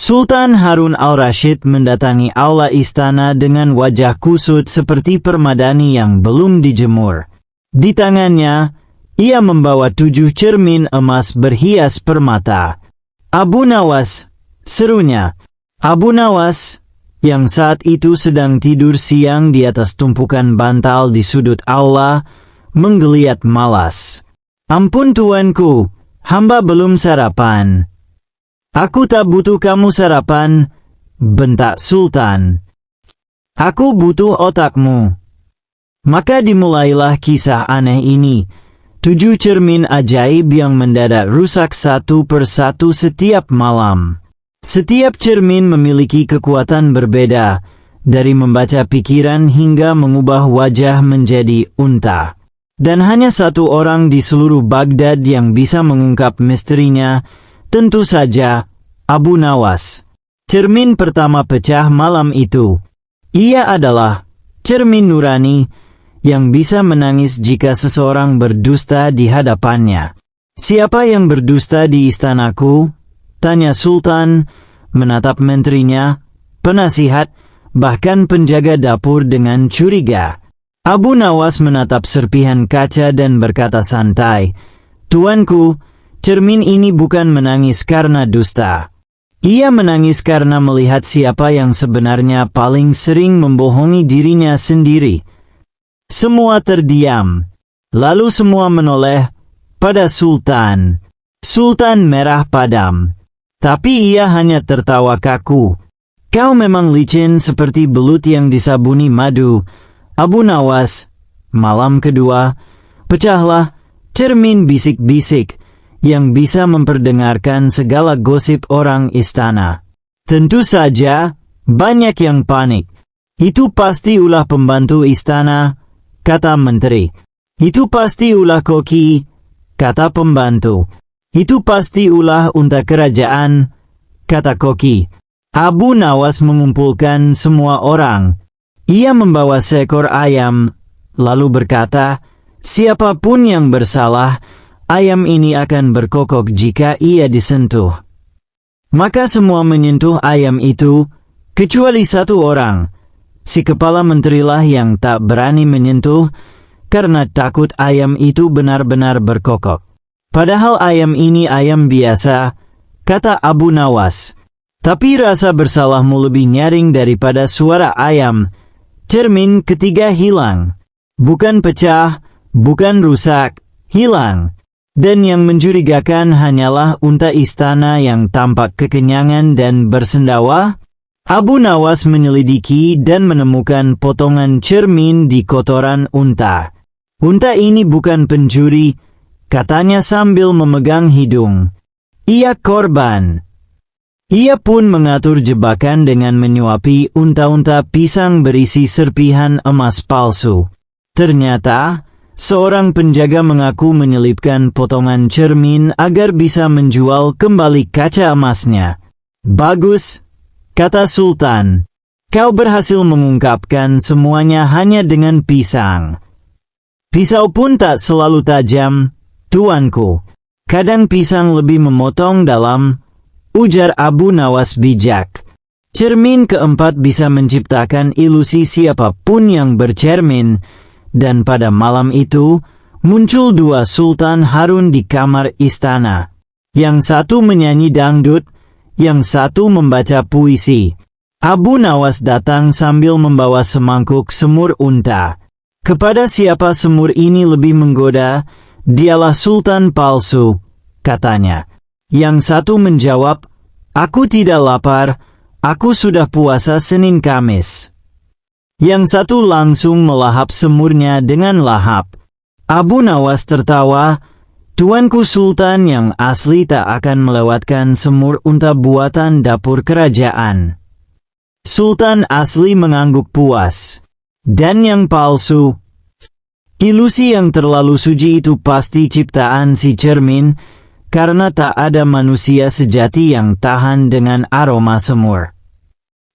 Sultan Harun al-Rashid mendatangi aula istana dengan wajah kusut seperti permadani yang belum dijemur. Di tangannya, ia membawa 7 cermin emas berhias permata. "Abu Nawas," serunya. Abu Nawas, yang saat itu sedang tidur siang di atas tumpukan bantal di sudut aula, menggeliat malas. "Ampun tuanku, hamba belum sarapan." "Aku tak butuh kamu sarapan," bentak Sultan. "Aku butuh otakmu." Maka dimulailah kisah aneh ini. 7 cermin ajaib yang mendadak rusak satu persatu setiap malam. Setiap cermin memiliki kekuatan berbeda, dari membaca pikiran hingga mengubah wajah menjadi unta. Dan hanya satu orang di seluruh Baghdad yang bisa mengungkap misterinya, tentu saja Abu Nawas. Cermin pertama pecah malam itu. Ia adalah cermin nurani yang bisa menangis jika seseorang berdusta di hadapannya. "Siapa yang berdusta di istanaku?" tanya Sultan, menatap menterinya, penasihat, bahkan penjaga dapur dengan curiga. Abu Nawas menatap serpihan kaca dan berkata santai, "Tuanku, cermin ini bukan menangis karena dusta. Ia menangis karena melihat siapa yang sebenarnya paling sering membohongi dirinya sendiri." Semua terdiam. Lalu semua menoleh pada Sultan. Sultan merah padam. Tapi ia hanya tertawa kaku. "Kau memang licin seperti belut yang disabuni madu, Abu Nawas." Malam kedua, pecahlah cermin bisik-bisik yang bisa memperdengarkan segala gosip orang istana. Tentu saja, banyak yang panik. "Itu pasti ulah pembantu istana," kata menteri. "Itu pasti ulah koki," kata pembantu. "Itu pasti ulah unta kerajaan," kata koki. Abu Nawas mengumpulkan semua orang. Ia membawa seekor ayam, lalu berkata, "Siapapun yang bersalah, ayam ini akan berkokok jika ia disentuh." Maka semua menyentuh ayam itu, kecuali satu orang. Si kepala menterilah yang tak berani menyentuh, karena takut ayam itu benar-benar berkokok. "Padahal ayam ini ayam biasa," kata Abu Nawas. "Tapi rasa bersalahmu lebih nyaring daripada suara ayam." Cermin ketiga hilang. Bukan pecah, bukan rusak, hilang. Dan yang mencurigakan hanyalah unta istana yang tampak kekenyangan dan bersendawa. Abu Nawas menyelidiki dan menemukan potongan cermin di kotoran unta. "Unta ini bukan pencuri," katanya sambil memegang hidung. "Ia korban." Ia pun mengatur jebakan dengan menyuapi unta-unta pisang berisi serpihan emas palsu. Ternyata, seorang penjaga mengaku menyelipkan potongan cermin agar bisa menjual kembali kaca emasnya. "Bagus," kata Sultan. "Kau berhasil mengungkapkan semuanya hanya dengan pisang. Pisau pun tak selalu tajam, tuanku. Kadang pisang lebih memotong dalam," ujar Abu Nawas bijak. Cermin keempat bisa menciptakan ilusi siapapun yang bercermin, dan pada malam itu, muncul 2 Sultan Harun di kamar istana. Yang satu menyanyi dangdut, yang satu membaca puisi. Abu Nawas datang sambil membawa semangkuk semur unta. Kepada siapa semur ini lebih menggoda, dialah sultan palsu, katanya. Yang satu menjawab, "Aku tidak lapar, aku sudah puasa Senin Kamis." Yang satu langsung melahap semurnya dengan lahap. Abu Nawas tertawa, "Tuanku Sultan yang asli tak akan melewatkan semur unta buatan dapur kerajaan." Sultan asli mengangguk puas. "Dan yang palsu?" "Ilusi yang terlalu suci itu pasti ciptaan si cermin, karena tak ada manusia sejati yang tahan dengan aroma semur."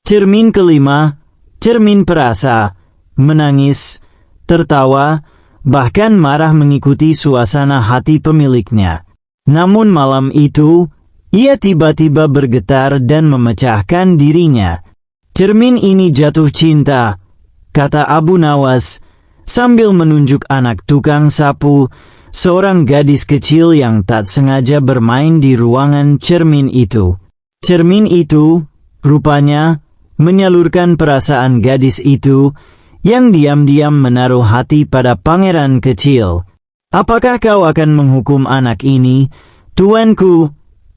Cermin kelima, cermin perasa, menangis, tertawa, bahkan marah mengikuti suasana hati pemiliknya. Namun malam itu, Ia tiba-tiba bergetar dan memecahkan dirinya. "Cermin ini jatuh cinta," kata Abu Nawas, sambil menunjuk anak tukang sapu, seorang gadis kecil yang tak sengaja bermain di ruangan cermin itu. Cermin itu, rupanya, menyalurkan perasaan gadis itu, yang diam-diam menaruh hati pada pangeran kecil. "Apakah kau akan menghukum anak ini, tuanku?"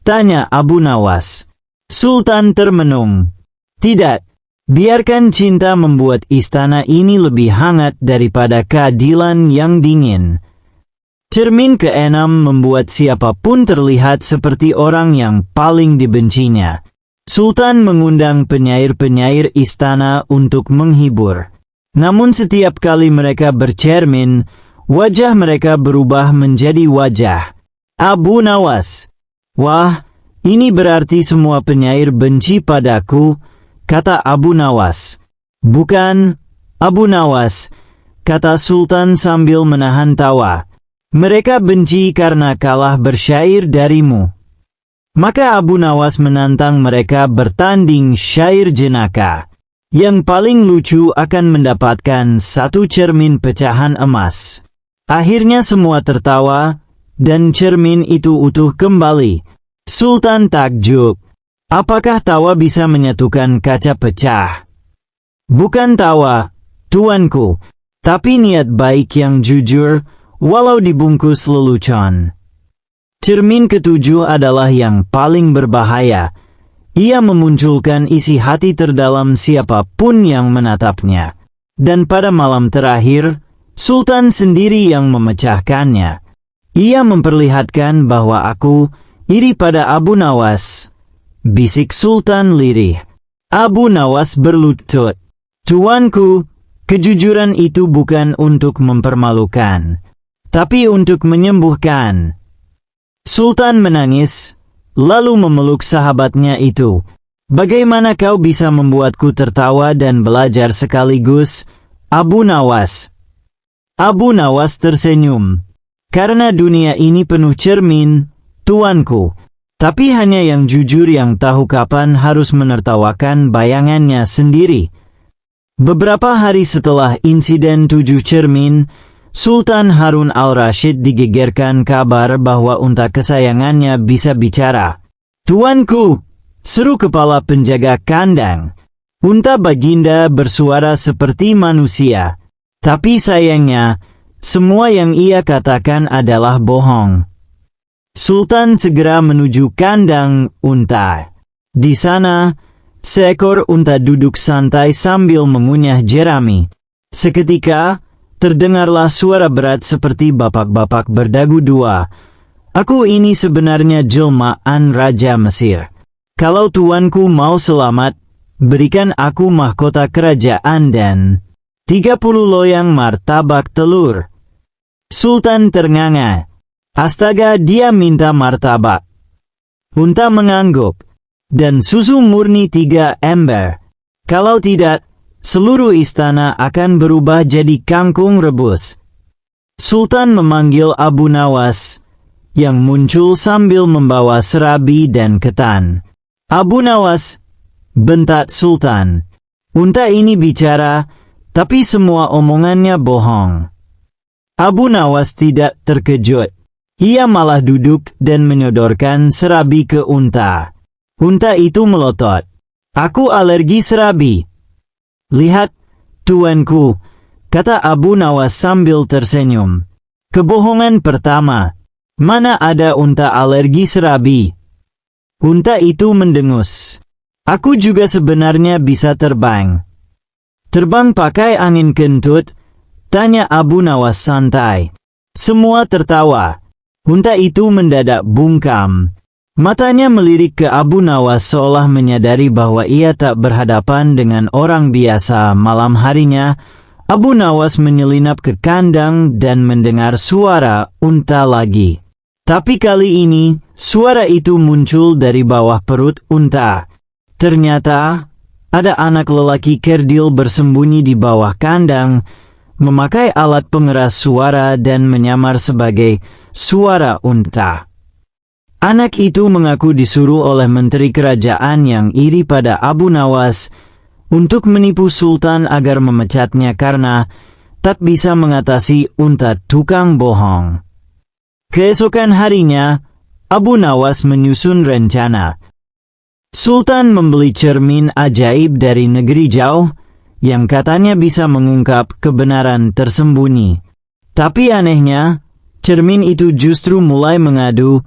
tanya Abu Nawas. Sultan termenung. "Tidak, biarkan cinta membuat istana ini lebih hangat daripada keadilan yang dingin." Cermin keenam membuat siapapun terlihat seperti orang yang paling dibencinya. Sultan mengundang penyair-penyair istana untuk menghibur. Namun setiap kali mereka bercermin, wajah mereka berubah menjadi wajah Abu Nawas. "Wah, ini berarti semua penyair benci padaku," kata Abu Nawas. "Bukan, Abu Nawas," kata Sultan sambil menahan tawa. "Mereka benci karena kalah bersyair darimu." Maka Abu Nawas menantang mereka bertanding syair jenaka. Yang paling lucu akan mendapatkan satu cermin pecahan emas. Akhirnya semua tertawa, dan cermin itu utuh kembali. Sultan takjub. Apakah tawa bisa menyatukan kaca pecah? "Bukan tawa, tuanku, tapi niat baik yang jujur, walau dibungkus lelucon." Cermin ketujuh adalah yang paling berbahaya. Ia memunculkan isi hati terdalam siapapun yang menatapnya. Dan pada malam terakhir, Sultan sendiri yang memecahkannya. Ia memperlihatkan bahwa aku iri pada Abu Nawas, bisik Sultan lirih. Abu Nawas berlutut. "Tuanku, kejujuran itu bukan untuk mempermalukan, tapi untuk menyembuhkan." Sultan menangis, lalu memeluk sahabatnya itu. "Bagaimana kau bisa membuatku tertawa dan belajar sekaligus, Abu Nawas?" Abu Nawas tersenyum. "Karena dunia ini penuh cermin, tuanku. Tapi hanya yang jujur yang tahu kapan harus menertawakan bayangannya sendiri." Beberapa hari setelah insiden 7 cermin, Sultan Harun al-Rashid digegerkan kabar bahwa unta kesayangannya bisa bicara. "Tuanku!" seru kepala penjaga kandang. Unta baginda bersuara seperti manusia. Tapi sayangnya, semua yang ia katakan adalah bohong. Sultan segera menuju kandang unta. Di sana, seekor unta duduk santai sambil mengunyah jerami. Seketika, terdengarlah suara berat seperti bapak-bapak berdagu dua. "Aku ini sebenarnya jelmaan Raja Mesir. Kalau tuanku mau selamat, berikan aku mahkota kerajaan dan 30 loyang martabak telur." Sultan ternganga. Astaga, dia minta martabak. Unta mengangguk. "Dan susu murni 3 ember. Kalau tidak, seluruh istana akan berubah jadi kangkung rebus." Sultan memanggil Abu Nawas, yang muncul sambil membawa serabi dan ketan. "Abu Nawas," bentak Sultan. "Unta ini bicara, tapi semua omongannya bohong." Abu Nawas tidak terkejut. Ia malah duduk dan menyodorkan serabi ke unta. Unta itu melotot. "Aku alergi serabi." "Lihat, tuanku," kata Abu Nawas sambil tersenyum. "Kebohongan pertama. Mana ada unta alergi serabi?" Unta itu mendengus. "Aku juga sebenarnya bisa terbang." "Terbang pakai angin kentut?" tanya Abu Nawas santai. Semua tertawa. Unta itu mendadak bungkam. Matanya melirik ke Abu Nawas seolah menyadari bahwa ia tak berhadapan dengan orang biasa. Malam harinya, Abu Nawas menyelinap ke kandang dan mendengar suara unta lagi. Tapi kali ini, suara itu muncul dari bawah perut unta. Ternyata, ada anak lelaki kerdil bersembunyi di bawah kandang, memakai alat pengeras suara dan menyamar sebagai suara unta. Anak itu mengaku disuruh oleh menteri kerajaan yang iri pada Abu Nawas untuk menipu Sultan agar memecatnya karena tak bisa mengatasi unta tukang bohong. Keesokan harinya, Abu Nawas menyusun rencana. Sultan membeli cermin ajaib dari negeri jauh yang katanya bisa mengungkap kebenaran tersembunyi. Tapi anehnya, cermin itu justru mulai mengadu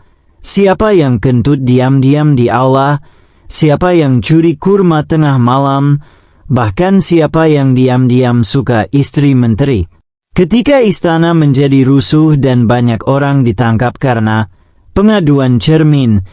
siapa yang kentut diam-diam di aula, siapa yang curi kurma tengah malam, bahkan siapa yang diam-diam suka istri menteri. Ketika istana menjadi rusuh dan banyak orang ditangkap karena pengaduan cermin,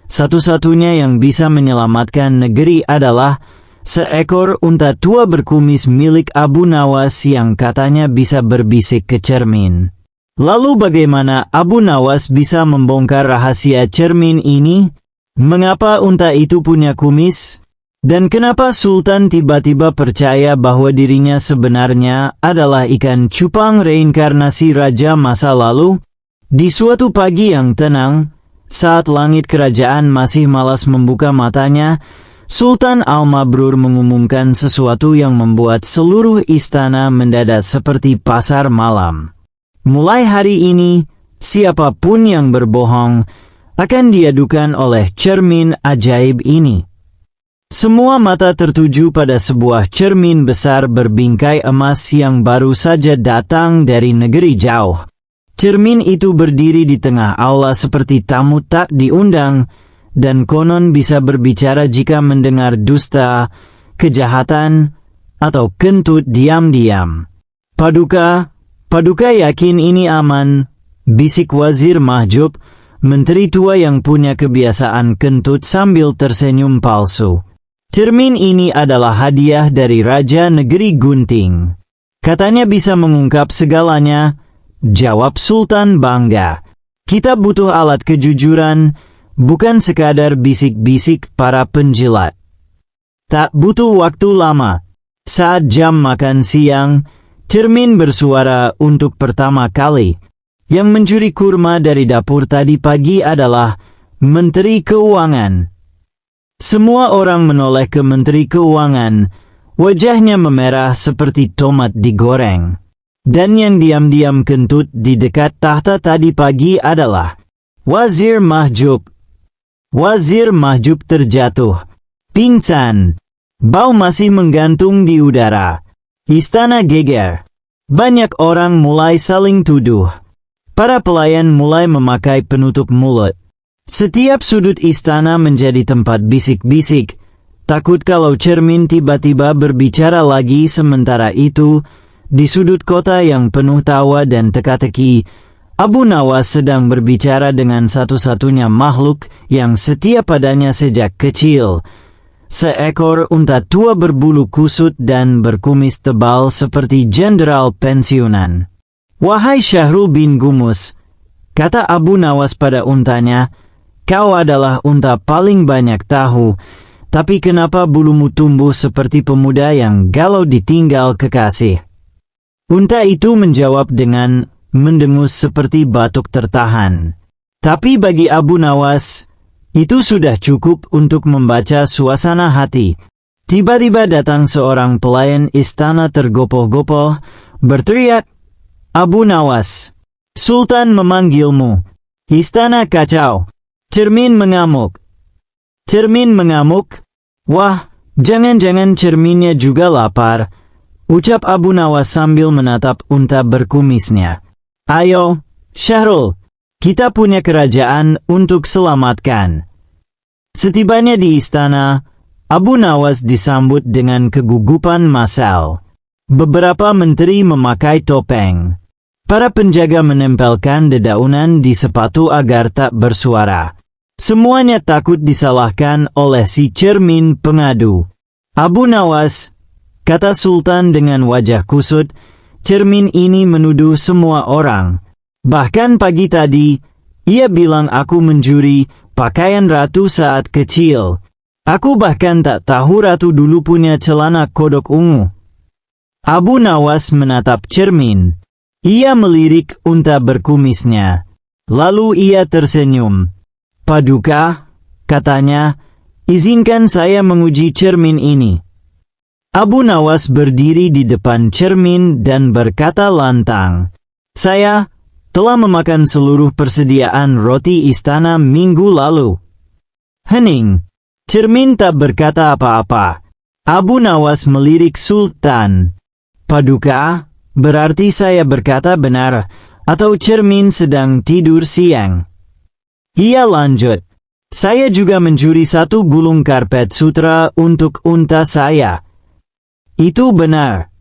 satu-satunya yang bisa menyelamatkan negeri adalah seekor unta tua berkumis milik Abu Nawas yang katanya bisa berbisik ke cermin. Lalu bagaimana Abu Nawas bisa membongkar rahasia cermin ini? Mengapa unta itu punya kumis? Dan kenapa Sultan tiba-tiba percaya bahwa dirinya sebenarnya adalah ikan cupang reinkarnasi raja masa lalu? Di suatu pagi yang tenang, saat langit kerajaan masih malas membuka matanya, Sultan Al-Mabrur mengumumkan sesuatu yang membuat seluruh istana mendadak seperti pasar malam. Mulai hari ini, siapapun yang berbohong akan diadukan oleh cermin ajaib ini. Semua mata tertuju pada sebuah cermin besar berbingkai emas yang baru saja datang dari negeri jauh. Cermin itu berdiri di tengah aula seperti tamu tak diundang, dan konon bisa berbicara jika mendengar dusta, kejahatan, atau kentut diam-diam. Paduka yakin ini aman, bisik Wazir Mahjub, menteri tua yang punya kebiasaan kentut sambil tersenyum palsu. Cermin ini adalah hadiah dari Raja Negeri Gunting. Katanya bisa mengungkap segalanya, jawab Sultan bangga. Kita butuh alat kejujuran, bukan sekadar bisik-bisik para penjilat. Tak butuh waktu lama. Saat jam makan siang, cermin bersuara untuk pertama kali. Yang mencuri kurma dari dapur tadi pagi adalah Menteri Keuangan. Semua orang menoleh ke Menteri Keuangan, wajahnya memerah seperti tomat digoreng. Dan yang diam-diam kentut di dekat tahta tadi pagi adalah Wazir Mahjub. Wazir Mahjub terjatuh, pingsan, bau masih menggantung di udara. Istana geger. Banyak orang mulai saling tuduh. Para pelayan mulai memakai penutup mulut. Setiap sudut istana menjadi tempat bisik-bisik. Takut kalau cermin tiba-tiba berbicara lagi. Sementara itu, di sudut kota yang penuh tawa dan teka-teki, Abu Nawas sedang berbicara dengan satu-satunya makhluk yang setia padanya sejak kecil. Seekor unta tua berbulu kusut dan berkumis tebal seperti jenderal pensiunan. Wahai Syahrul bin Gumus, kata Abu Nawas pada untanya, kau adalah unta paling banyak tahu, tapi kenapa bulumu tumbuh seperti pemuda yang galau ditinggal kekasih? Unta itu menjawab dengan mendengus seperti batuk tertahan. Tapi bagi Abu Nawas, itu sudah cukup untuk membaca suasana hati. Tiba-tiba datang seorang pelayan istana tergopoh-gopoh, berteriak, Abu Nawas, Sultan memanggilmu. Istana kacau. Cermin mengamuk. Cermin mengamuk? Wah, jangan-jangan cerminnya juga lapar, ucap Abu Nawas sambil menatap unta berkumisnya. Ayo, Syahrul, kita punya kerajaan untuk selamatkan. Setibanya di istana, Abu Nawas disambut dengan kegugupan massal. Beberapa menteri memakai topeng. Para penjaga menempelkan dedaunan di sepatu agar tak bersuara. Semuanya takut disalahkan oleh si cermin pengadu. Abu Nawas, kata Sultan dengan wajah kusut, cermin ini menuduh semua orang. Bahkan pagi tadi, ia bilang aku mencuri pakaian ratu saat kecil. Aku bahkan tak tahu ratu dulu punya celana kodok ungu. Abu Nawas menatap cermin. Ia melirik unta berkumisnya. Lalu ia tersenyum. Paduka, katanya, izinkan saya menguji cermin ini. Abu Nawas berdiri di depan cermin dan berkata lantang, "Saya telah memakan seluruh persediaan roti istana minggu lalu." Hening. Cermin tak berkata apa-apa. Abu Nawas melirik Sultan. "Paduka, berarti saya berkata benar, atau cermin sedang tidur siang?" Ia lanjut, "Saya juga mencuri 1 gulung karpet sutra untuk unta saya." "Itu benar."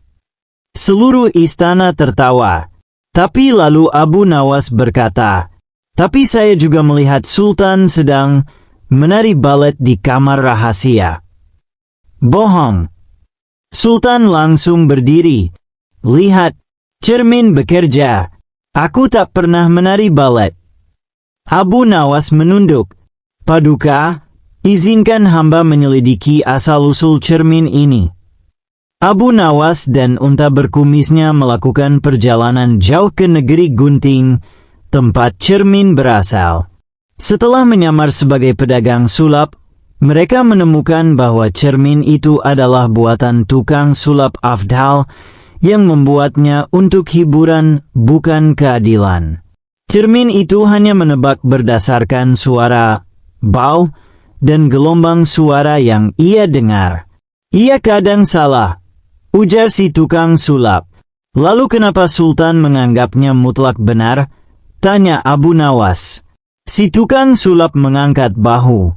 Seluruh istana tertawa. Tapi lalu Abu Nawas berkata, "Tapi saya juga melihat Sultan sedang menari balet di kamar rahasia." "Bohong." Sultan langsung berdiri. "Lihat, cermin bekerja. Aku tak pernah menari balet." Abu Nawas menunduk. "Paduka, izinkan hamba menyelidiki asal-usul cermin ini." Abu Nawas dan unta berkumisnya melakukan perjalanan jauh ke negeri Gunting, tempat cermin berasal. Setelah menyamar sebagai pedagang sulap, mereka menemukan bahwa cermin itu adalah buatan tukang sulap Afdal yang membuatnya untuk hiburan, bukan keadilan. Cermin itu hanya menebak berdasarkan suara, bau, dan gelombang suara yang ia dengar. "Ia kadang salah," ujar si tukang sulap. "Lalu kenapa Sultan menganggapnya mutlak benar?" tanya Abu Nawas. Si tukang sulap mengangkat bahu.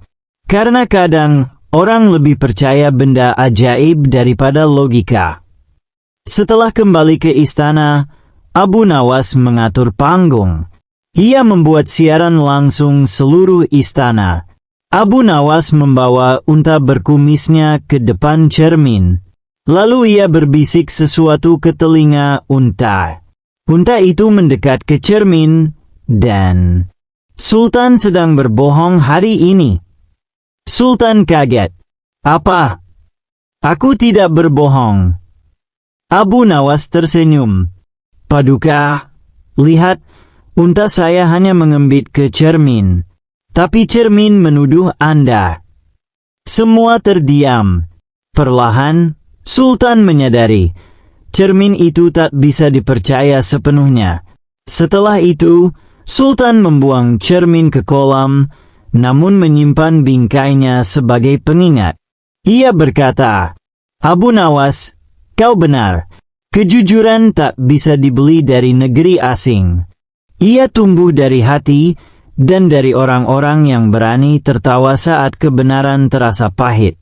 "Karena kadang orang lebih percaya benda ajaib daripada logika." Setelah kembali ke istana, Abu Nawas mengatur panggung. Ia membuat siaran langsung seluruh istana. Abu Nawas membawa unta berkumisnya ke depan cermin. Lalu ia berbisik sesuatu ke telinga unta. Unta itu mendekat ke cermin, dan "Sultan sedang berbohong hari ini." Sultan kaget. "Apa? Aku tidak berbohong." Abu Nawas tersenyum. "Paduka, lihat, unta saya hanya mengembit ke cermin. Tapi cermin menuduh Anda." Semua terdiam. Perlahan, Sultan menyadari cermin itu tak bisa dipercaya sepenuhnya. Setelah itu, Sultan membuang cermin ke kolam, namun menyimpan bingkainya sebagai pengingat. Ia berkata, "Abu Nawas, kau benar. Kejujuran tak bisa dibeli dari negeri asing. Ia tumbuh dari hati dan dari orang-orang yang berani tertawa saat kebenaran terasa pahit."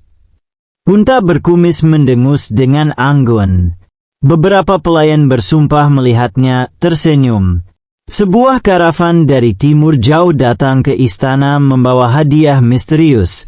Unta berkumis mendengus dengan anggun. Beberapa pelayan bersumpah melihatnya tersenyum. Sebuah karavan dari timur jauh datang ke istana membawa hadiah misterius.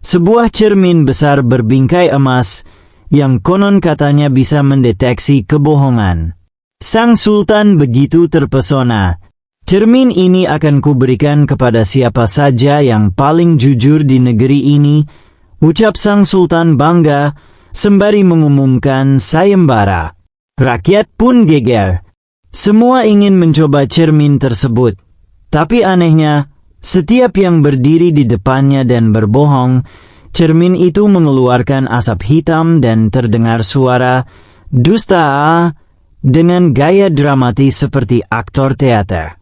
Sebuah cermin besar berbingkai emas yang konon katanya bisa mendeteksi kebohongan. Sang Sultan begitu terpesona. "Cermin ini akan kuberikan kepada siapa saja yang paling jujur di negeri ini," ucap Sang Sultan bangga, sembari mengumumkan sayembara. Rakyat pun geger. Semua ingin mencoba cermin tersebut. Tapi anehnya, setiap yang berdiri di depannya dan berbohong, cermin itu mengeluarkan asap hitam dan terdengar suara "dusta" dengan gaya dramatis seperti aktor teater.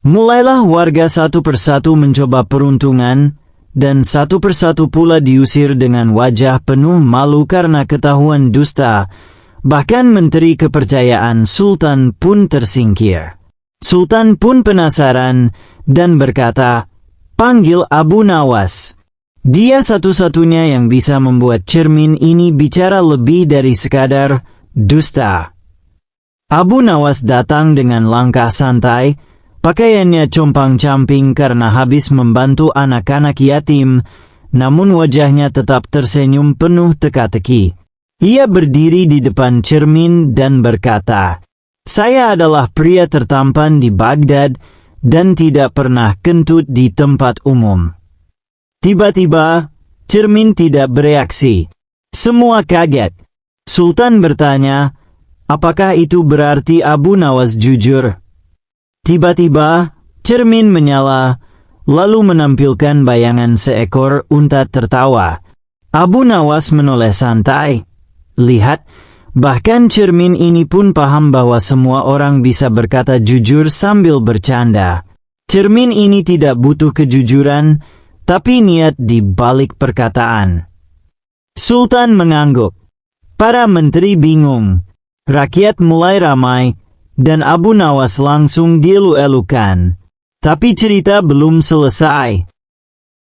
Mulailah warga satu persatu mencoba peruntungan, dan satu persatu pula diusir dengan wajah penuh malu karena ketahuan dusta. Bahkan menteri kepercayaan Sultan pun tersingkir. Sultan pun penasaran dan berkata, "Panggil Abu Nawas. Dia satu-satunya yang bisa membuat cermin ini bicara lebih dari sekadar dusta." Abu Nawas datang dengan langkah santai. Pakaiannya compang-camping karena habis membantu anak-anak yatim, namun wajahnya tetap tersenyum penuh teka-teki. Ia berdiri di depan cermin dan berkata, "Saya adalah pria tertampan di Baghdad dan tidak pernah kentut di tempat umum." Tiba-tiba, cermin tidak bereaksi. Semua kaget. Sultan bertanya, "Apakah itu berarti Abu Nawas jujur?" Tiba-tiba, cermin menyala, lalu menampilkan bayangan seekor unta tertawa. Abu Nawas menoleh santai. Lihat, bahkan cermin ini pun paham bahwa semua orang bisa berkata jujur sambil bercanda. Cermin ini tidak butuh kejujuran, tapi niat di balik perkataan. Sultan mengangguk. Para menteri bingung. Rakyat mulai ramai, dan Abu Nawas langsung dielu-elukan. Tapi cerita belum selesai.